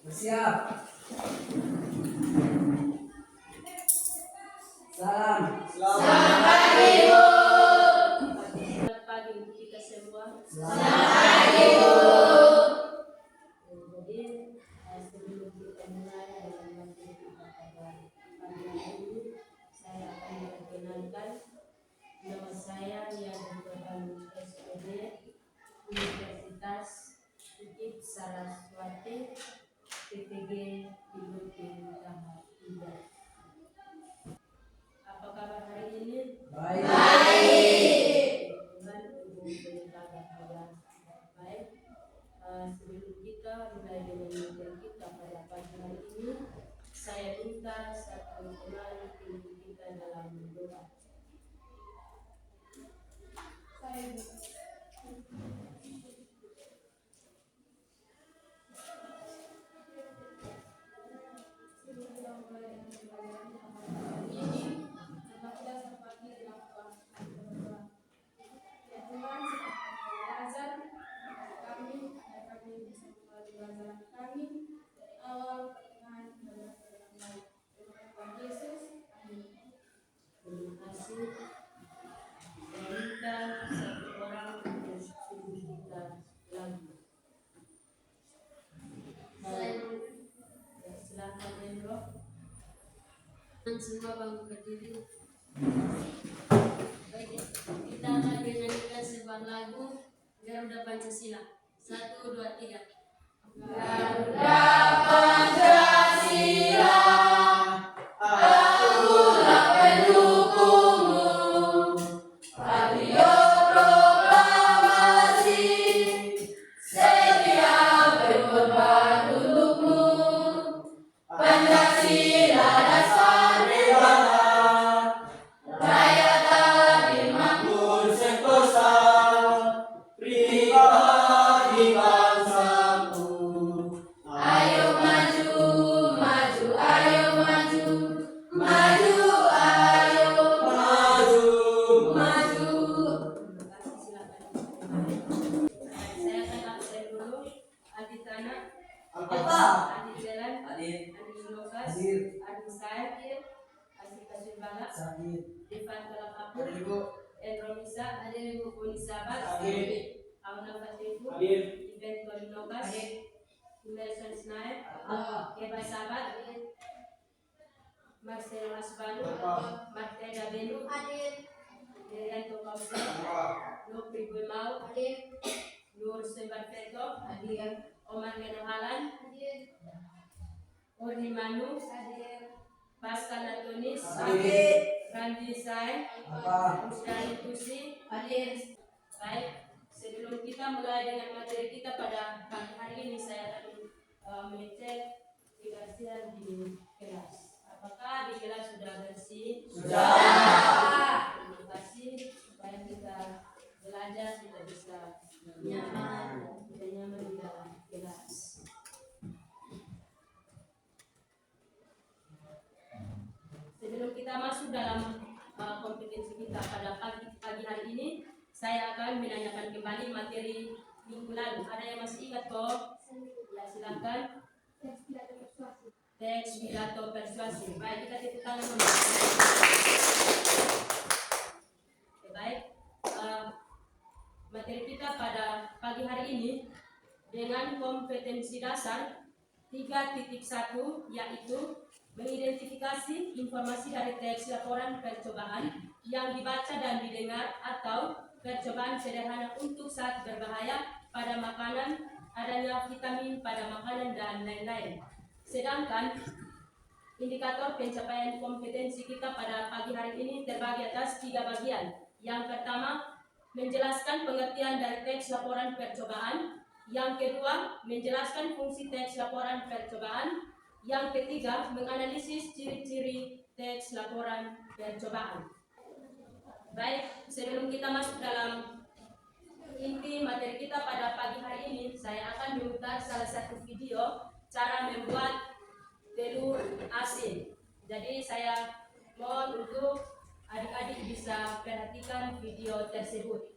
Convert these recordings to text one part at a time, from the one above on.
Siap. Salam. Selamat pagi, Bu. Selamat pagi untuk kita semua. Selamat pagi, Bu. Jadi sebelum kita mulai dengan materi kita pada pagi hari ini, saya akan memperkenalkan nama saya yang merupakan SPD Universitas Uki Saraswati PTG Ibu Tahap 3. Apa kabar hari ini? Baik. Baik. Sebelum kita mulai dengan materi kita pada pagi hari ini, saya minta satu teman kita dalam doa. Terima kasih. Saya minta satu orang untuk kita lagi. Silakan Endro. Semua bangun berdiri. Baik, kita akan menyanyikan sebuah lagu Garuda Pancasila. 1, 2, 3. Garuda Pancasila, akulah pendukungmu. Patriot proklamasi, setia berkorban untukmu. Pancasila dasar negara, rakyat adil makmur sentosa, pribadi bangsaku. Ayo maju, maju, ayo maju, maju, ayo maju, maju. Saya akan absen dulu. Adi Tana, Adi Jalan, Adi Lukas, Adi Said, Adi Kasimbala, Rifan Kalapapur, Endro Nisa, Adi Ibu Sabat, Auna Fatifu, Iben Tolinokas, Nelson Snaib, Keba Sabat, Marcelo Asbanu, Marteda Benu, Derianto Kauser, Lupri Gulmau, Nur Sembarteto, Omar Genohalan, Orni Manu, Pascal Atonis, Randi Sai, Mustari Tusi. Baik, sebelum kita mulai dengan materi kita pada pagi hari ini, saya akan mengecek kebersihan di kelas. Apakah di kelas sudah bersih? Sudah. Terima kasih, supaya kita belajar kita bisa nyaman di dalam kelas. Sebelum kita masuk dalam kompetensi kita pada pagi hari ini, saya akan menanyakan kembali materi minggu lalu. Ada yang masih ingat kok? Ya, silakan. Teks pidato persuasi. Baik, kita tepuk tangan dulu. Baik, materi kita pada pagi hari ini dengan kompetensi dasar 3.1, yaitu mengidentifikasi informasi dari teks laporan percobaan yang dibaca dan didengar atau percobaan sederhana untuk zat berbahaya pada makanan, adanya vitamin pada makanan, dan lain-lain. Sedangkan indikator pencapaian kompetensi kita pada pagi hari ini terbagi atas 3 bagian. Yang pertama, menjelaskan pengertian dari teks laporan percobaan. Yang kedua, menjelaskan fungsi teks laporan percobaan. Yang ketiga, menganalisis ciri-ciri teks laporan percobaan. Baik, sebelum kita masuk dalam inti materi kita pada pagi hari ini, saya akan memutar salah satu video cara membuat telur asin. Jadi saya mohon untuk adik-adik bisa perhatikan video tersebut.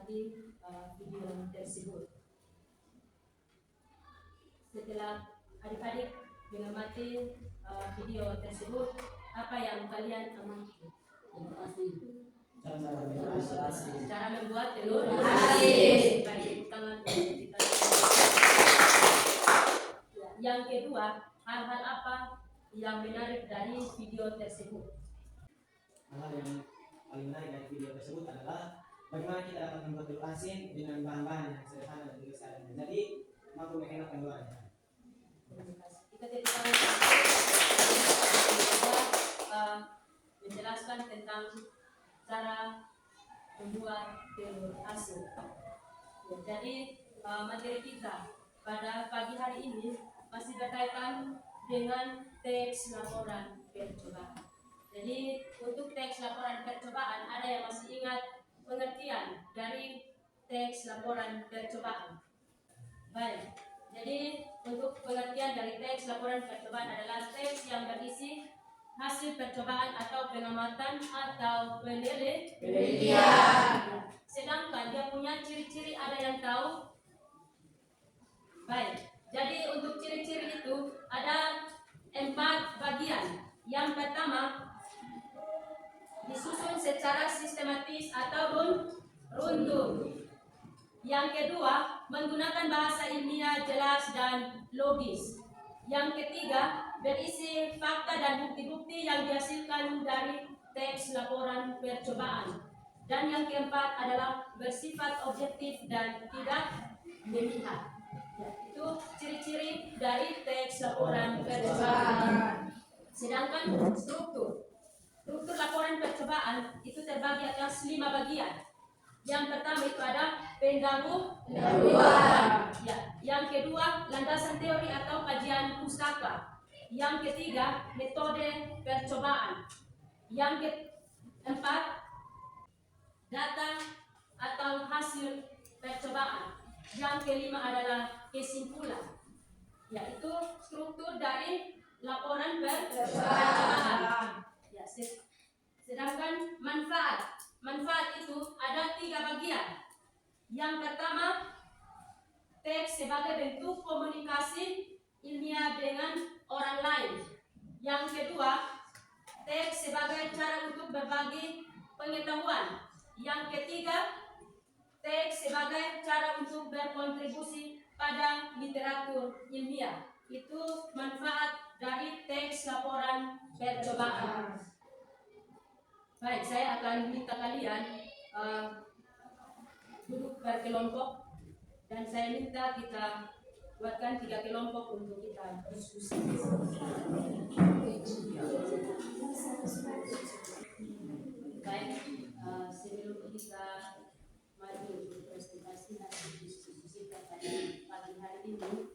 mengamati video tersebut. Setelah adik-adik mengamati video tersebut, apa yang kalian amati? Cara membuat telur asin. Baik, tangan kita. Yang kedua, hal-hal apa yang menarik dari video tersebut? Hal yang paling menarik dari video tersebut adalah bagaimana kita dapat membuat telur asin dengan bahan-bahan yang sederhana dan juga seadanya. Jadi mampu menghemat pengeluaran. Kita tidak menjelaskan tentang cara membuat telur asin. Ya, jadi materi kita pada pagi hari ini masih berkaitan dengan teks laporan percobaan. Jadi untuk teks laporan percobaan, ada yang masih ingat pengertian dari teks laporan percobaan? Baik, jadi untuk pengertian dari teks laporan percobaan adalah teks yang berisi hasil percobaan atau pengamatan atau penelitian. Sedangkan dia punya ciri-ciri, ada yang tahu? Baik, jadi untuk ciri-ciri itu ada 4 bagian. Yang pertama, disusun secara sistematis atau runtun. Yang kedua, menggunakan bahasa ilmiah jelas dan logis. Yang ketiga, berisi fakta dan bukti-bukti yang dihasilkan dari teks laporan percobaan. Dan yang keempat adalah bersifat objektif dan tidak memihak. Ya, itu ciri-ciri dari teks laporan percobaan. Sedangkan struktur laporan percobaan itu terbagi atas 5 bagian. Yang pertama itu ada pendahuluan. Ya. Yang kedua, landasan teori atau kajian pustaka. Yang ketiga, metode percobaan. Yang keempat, data atau hasil percobaan. Yang kelima adalah kesimpulan. Yaitu struktur dari laporan percobaan. Ya, sedangkan manfaat itu ada 3 bagian. Yang pertama, teks sebagai bentuk komunikasi ilmiah dengan orang lain. Yang kedua, teks sebagai cara untuk berbagi pengetahuan. Yang ketiga, teks sebagai cara untuk berkontribusi pada literatur ilmiah. Itu manfaat dari teks laporan percobaan. Baik, saya akan minta kalian duduk berkelompok dan saya minta kita buatkan 3 kelompok untuk kita diskusi. Baik, sebelum kita maju untuk presentasi hasil diskusi pada pagi hari ini,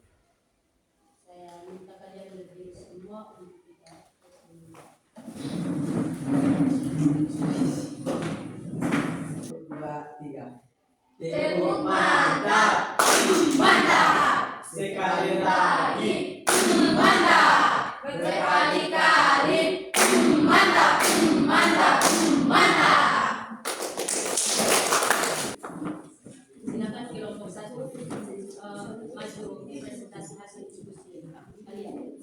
saya minta kalian berdiri semua untuk kita Tepuk mantap, mantap. Sekali lagi, mantap. Berkali-kali, mantap, mantap, mantap. Silakan kelompok 1 maju di presentasi hasil diskusi kalian.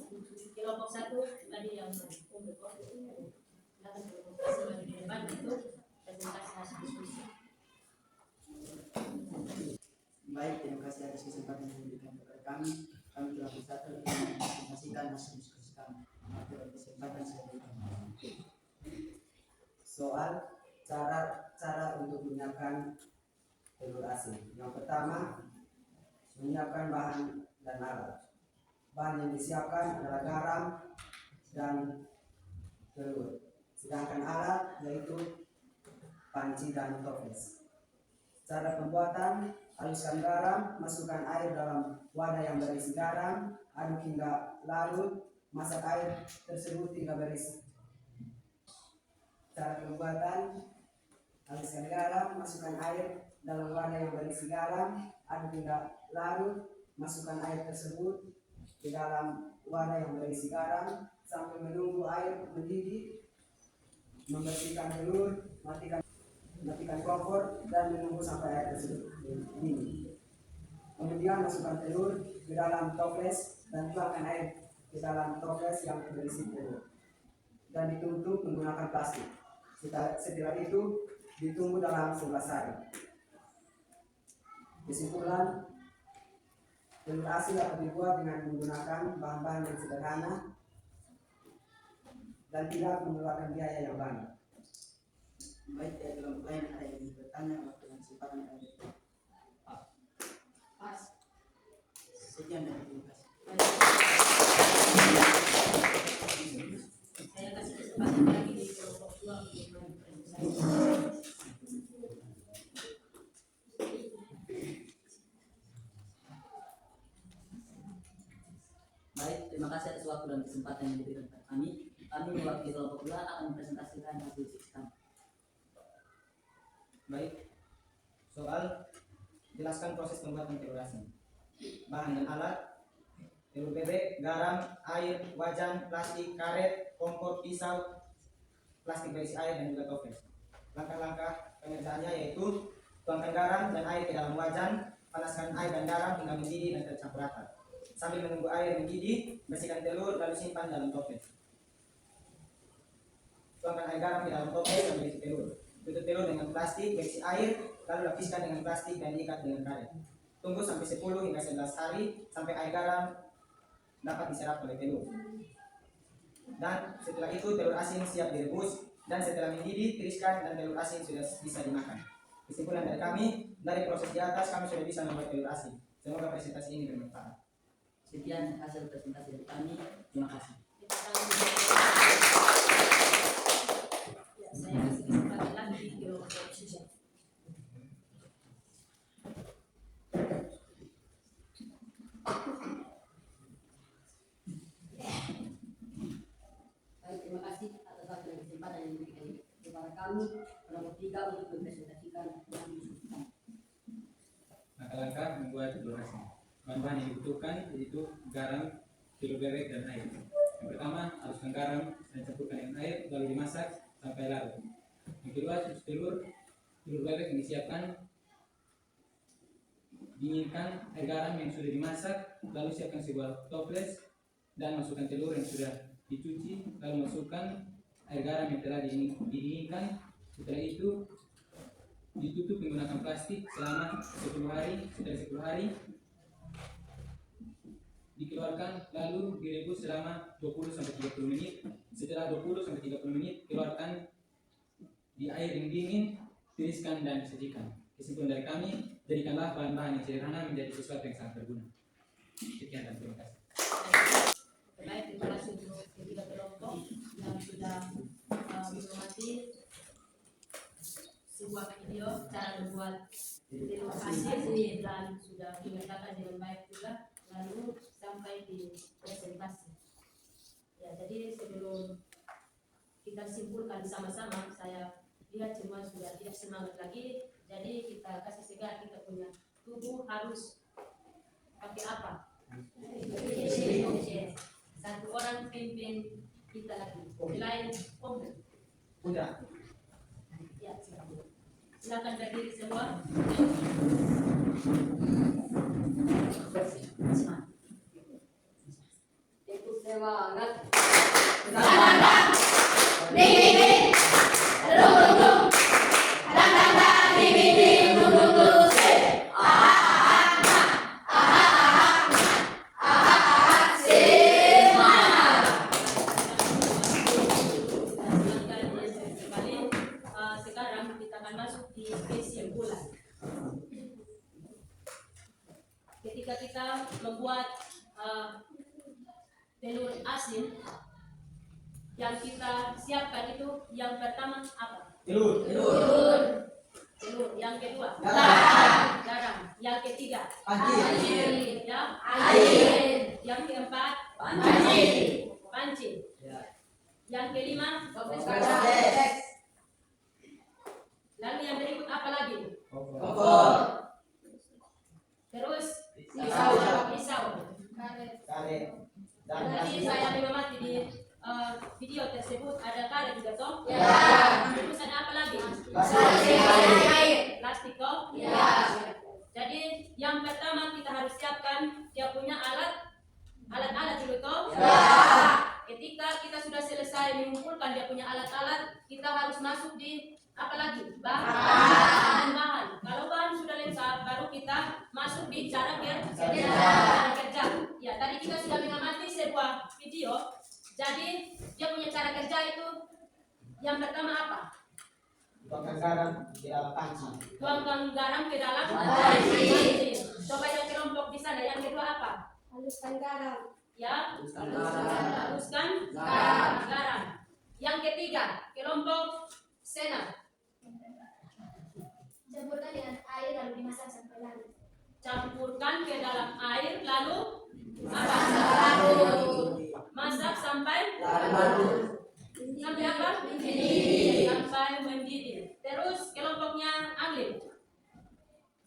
Kelompok 1 tadi yang silakan kelompok 1 maju di depan untuk presentasi hasil diskusi. Baik, terima kasih atas kesempatan yang diberikan kepada kami. Kami telah berusaha untuk mempresentasikan hasil diskusi kami. Pada kesempatan saya berikan. Soal cara untuk menyiapkan telur asin. Yang pertama, menyiapkan bahan dan alat. Bahan yang disiapkan adalah garam dan telur. Sedangkan alat yaitu panci dan toples. Cara pembuatan: haluskan garam, masukkan air dalam wadah yang berisi garam, aduk hingga larut, masak air tersebut hingga bersih. Cara pembuatan: haluskan garam, masukkan air dalam wadah yang berisi garam, aduk hingga larut, masukkan air tersebut ke dalam wadah yang berisi garam sampai menunggu air mendidih, membersihkan telur, matikan. matikan kompor dan menunggu sampai air tersebut dingin. Kemudian masukkan telur ke dalam toples dan tuangkan air ke dalam toples yang berisi telur dan ditutup menggunakan plastik. Setelah itu ditunggu dalam 11 hari. Kesimpulan, telur asin dapat dibuat dengan menggunakan bahan-bahan yang sederhana dan tidak mengeluarkan biaya yang banyak. Baik, dalam lain ada yang ingin bertanya waktu yang kesempatan yang ada. Pas. Sekian dan terima kasih. Saya kasih kesempatan lagi di kelompok 2 untuk berpresentasi. Baik, terima kasih atas waktu dan kesempatan yang diberikan kepada kami. Kami mewakili kelompok 2 akan mempresentasikan hasil skripsi kami. Baik. Soal jelaskan proses pembuatan telur asin. Bahan dan alat: telur bebek, garam, air, wajan, plastik, karet, kompor, pisau, plastik berisi air dan juga toples. Langkah-langkah pengerjaannya yaitu tuangkan garam dan air ke dalam wajan, panaskan air dan garam hingga mendidih dan tercampur rata. Sambil menunggu air mendidih, bersihkan telur lalu simpan dalam toples. Tuangkan air garam di dalam toples dan berisi telur. Tutup telur dengan plastik berisi air, lalu lapiskan dengan plastik dan ikat dengan karet. Tunggu sampai 10 hingga 11 hari sampai air garam dapat diserap oleh telur. Dan setelah itu telur asin siap direbus, dan setelah mendidih tiriskan dan telur asin sudah bisa dimakan. Kesimpulan dari kami, dari proses di atas kami sudah bisa membuat telur asin. Semoga presentasi ini bermanfaat. Sekian hasil presentasi dari kami. Terima kasih. Saya kasih kesempatan lagi di kelompok 3. Baik, terima kasih atas waktu dan kesempatan yang diberikan kepada kami kelompok 3 untuk mempresentasikan hasil skripsi kami. Langkah-langkah membuat telur asin. Bahan-bahan yang dibutuhkan yaitu garam, telur bebek, dan air. Yang pertama, haluskan garam dan campurkan dengan air lalu dimasak sampai larut. Yang kedua, susu telur bebek yang disiapkan, dinginkan air garam yang sudah dimasak, lalu siapkan sebuah toples dan masukkan telur yang sudah dicuci, lalu masukkan air garam yang telah didinginkan. Setelah itu ditutup menggunakan plastik selama 10 hari. Setelah 10 hari dikeluarkan lalu direbus selama 20-30 menit. Setelah 20-30 menit keluarkan di air yang dingin, tiriskan dan sajikan. Kesimpulan dari kami, jadikanlah bahan-bahan yang sederhana menjadi sesuatu yang sangat berguna. Sekian dan terima kasih. Baik, terima kasih untuk ketiga kelompok yang sudah mengamati sebuah video cara membuat telur asin dan sudah dimengerjakan dengan baik juga, lalu sampai di presentasi. Ya, jadi sebelum kita simpulkan sama-sama, saya lihat semua sudah tidak semangat lagi. Jadi kita kasih segar, kita punya tubuh harus pakai apa? Satu orang pimpin kita lagi, selain Udah. ya, silakan berdiri semua. Ikut semangat. Sekarang kita akan masuk di kesimpulan. Ketika kita membuat telur asin, yang kita siapkan itu yang pertama apa? Telur. Telur. Yang kedua garam. Yang ketiga Panci. air. Yang keempat panci. Yang kelima Toples. lalu yang berikut apa lagi? Kompor. Terus Pisau. karet. Dan Tadi saya mengamati di video tersebut ada karet juga toh? Ya. Terus ada apa lagi? Plastik. Yang pertama kita harus siapkan dia punya alat-alat dulu toh. Ketika kita sudah selesai mengumpulkan dia punya alat-alat, kita harus masuk di apa lagi? Bahan. Kalau bahan sudah lengkap, baru kita masuk di cara kerja. Ya, tadi kita sudah mengamati sebuah video. Jadi dia punya cara kerja itu yang pertama apa? Tuangkan garam di dalam panci. Tuangkan garam ke dalam panci. Coba yang kelompok di sana. Yang kedua apa? Haluskan garam. Ya, haluskan garam. Yang ketiga, kelompok Sena. Campurkan dengan air lalu dimasak sampai larut. Campurkan ke dalam air lalu apa? Masak sampai sampai apa? Sampai mendidih. Terus kelompoknya Angling.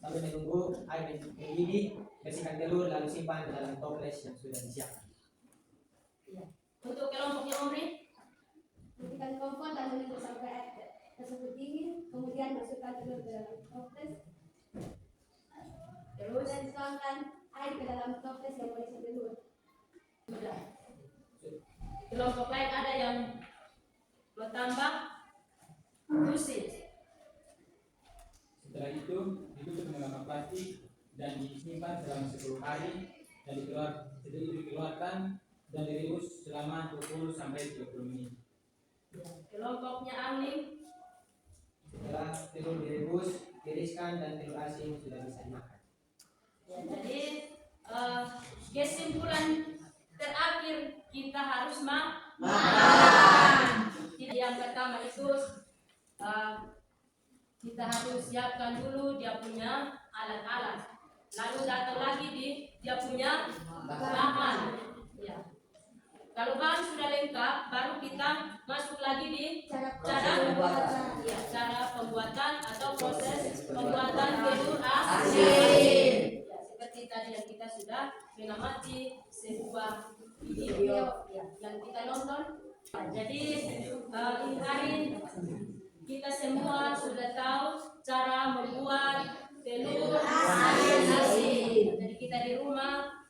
Sambil menunggu air mendidih, bersihkan telur lalu simpan dalam toples yang sudah disiapkan. Untuk kelompoknya Omri, Matikan kompor dan menunggu sampai air tersebut dingin, kemudian masukkan telur ke dalam toples. terus Dan tuangkan air ke dalam toples yang berisi telur. sudah. Kelompok lain ada yang bertambah tusit. Setelah itu ditutup menggunakan plastik dan disimpan selama 10 hari dan dikeluarkan dan direbus selama 20 sampai 30 menit. Kelompoknya Angling, Setelah telur direbus, tiriskan dan telur asin sudah bisa dimakan. ya, jadi kesimpulan terakhir kita harus makan. Yang pertama itu kita harus siapkan dulu dia punya alat-alat. Lalu datang lagi di dia punya bahan. Ya. Kalau bahan sudah lengkap, baru kita masuk lagi di cara pembuatan atau proses pembuatan telur asin. Ya, seperti tadi yang kita sudah mengamati sebuah video yang kita nonton. Jadi ini hari kita semua sudah tahu cara membuat telur asin. Jadi kita di rumah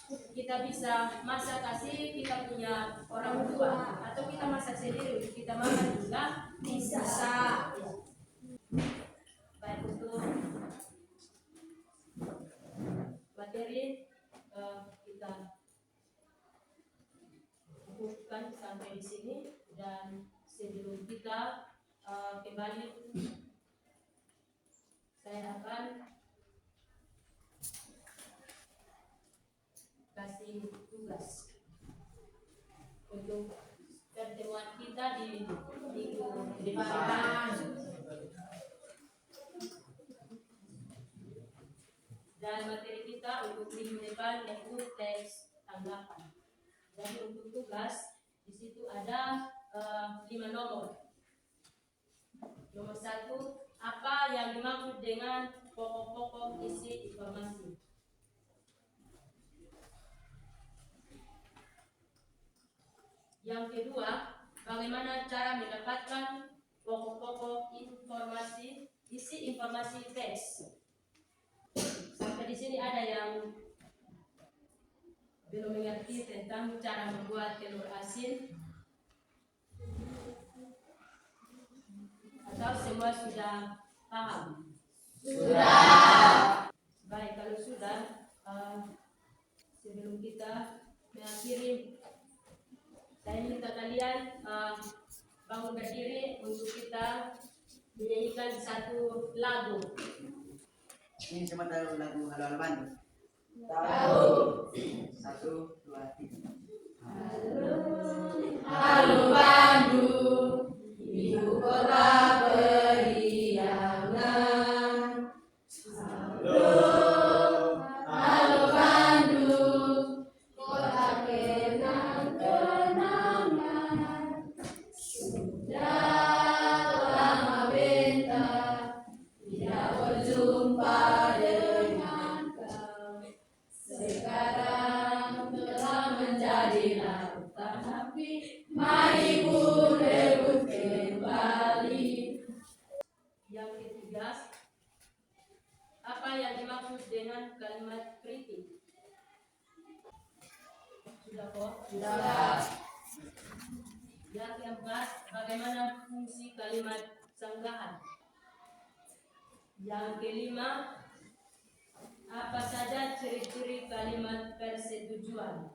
kita bisa masak kasih kita punya orang tua atau kita masak sendiri untuk kita makan juga bisa. Baik, untuk materi kita cukupkan sampai di sini, dan sebelum kita kembali saya akan kasih tugas untuk pertemuan kita di minggu depan. Dan materi kita untuk minggu depan yaitu teks tanggapan. Jadi untuk tugas di situ ada 5 nomor. Nomor 1, apa yang dimaksud dengan pokok-pokok isi informasi? Yang kedua, bagaimana cara mendapatkan pokok-pokok informasi, isi informasi teks. Sampai di sini ada yang belum mengerti tentang cara membuat telur asin, atau semua sudah paham? Sudah. Baik, kalau sudah, sebelum kita mengakhiri, saya minta kalian bangun berdiri untuk kita menyanyikan satu lagu. Ini cuma tahu lagu Halo Halo Bandung. Tahu. 1, 2, 3. Halo Bandung, ibu kota periangan. Halo Bandung, kota kenang-kenangan. Sudah lama benta tidak berjumpa dengan kau. Sekarang telah menjadi lautan api. Mari ku rebut kembali dimaksud dengan kalimat kritik? Sudah kok? Sudah. Yang keempat, bagaimana fungsi kalimat sanggahan? Yang kelima, apa saja ciri-ciri kalimat persetujuan?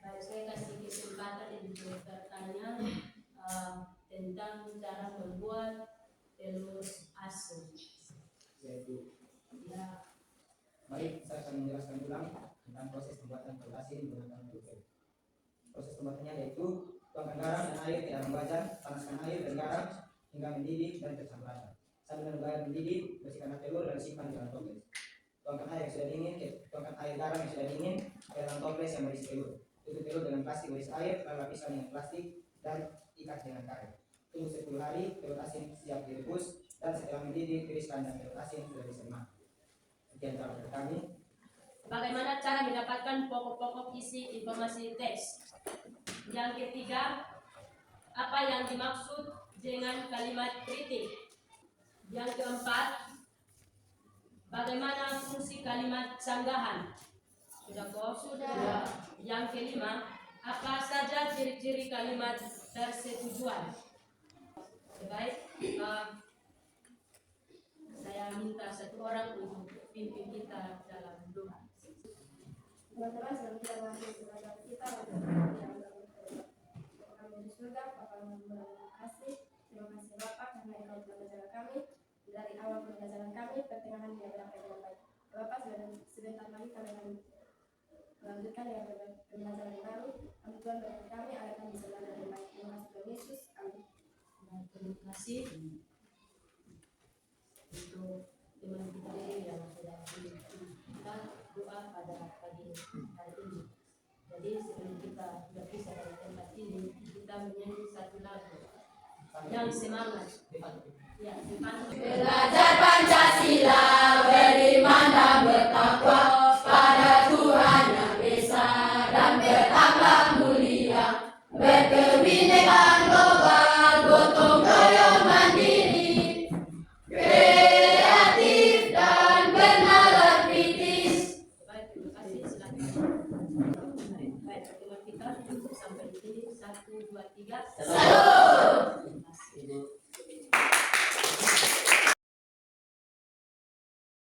Baik, saya kasih kesempatan untuk bertanya tentang cara membuat telur asin. Yaitu, Ya, mari saya akan menjelaskan ulang tentang proses pembuatan telur asin menggunakan telur. Proses pembuatannya yaitu tuangkan garam dan air ke dalam wajan, panaskan air dan garam hingga mendidih dan tercampur rata. Sambil menunggu air mendidih, bersihkan telur dan simpan di dalam toples. Tuangkan air yang sudah dingin, tuangkan air garam yang sudah dingin ke dalam toples yang berisi telur. Tutup telur dengan plastik berisi air, lalu lapiskan dengan plastik dan ikat dengan karet. Tunggu 10 hari, telur asin siap direbus, dan setelah mendidih, tiriskan dan telur asin sudah bisa dimakan. Sekian cara dari kami. bagaimana cara mendapatkan pokok-pokok isi informasi teks? Yang ketiga, apa yang dimaksud dengan kalimat kritik? Yang keempat, bagaimana fungsi kalimat sanggahan? Sudah kok? Sudah. Yang kelima, apa saja ciri-ciri kalimat persetujuan? Baik, saya minta satu orang untuk pimpin kita dalam doa. Teman-teman, sebelum kita mengakhiri pembelajaran kita untuk yang kami di surga, Bapa yang terima kasih. Terima kasih Bapak karena Engkau telah menjaga kami dari awal pembelajaran kami, pertengahan hingga berakhir dengan baik. Bapak, sebentar lagi kami akan melanjutkan dengan pembelajaran yang baru. Kami Tuhan berkati kami agar kami bisa belajar dengan baik. Terima kasih Tuhan Yesus. Amin. Dan terima kasih untuk teman kita yang sudah kita doa pada pagi hari ini. Jadi sebelum kita berpisah dari tempat ini, kita menyanyi satu lagu yang semangat. Ya, semangat. Belajar